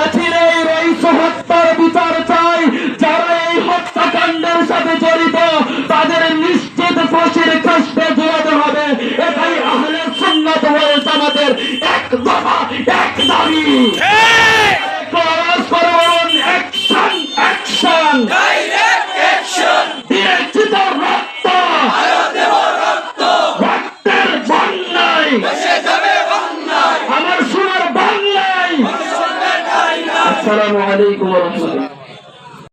অচিরেই রইস হত্যার বিচার চাই। যারা এই হত্যাকাণ্ডের সাথে জড়িত তাদের নিশ্চিত ফাঁসির কাস্টে ঝোলাতে হবে। এটাই আহলে সুন্নাত ওয়াল জামাতের এক দফা এক দাবি। আওয়াজ করে বলুন অ্যাকশন অ্যাকশন ডাইরেক্ট অ্যাকশন দিয়েছিত রক্ত রক্তের বন্যায় বসে যাবে অন্যায় আমার সোনার বাংলায়। মুসলমান ঠাই নাই। আসসালামু আলাইকুম ওয়া রাহমাতুল্লাহ।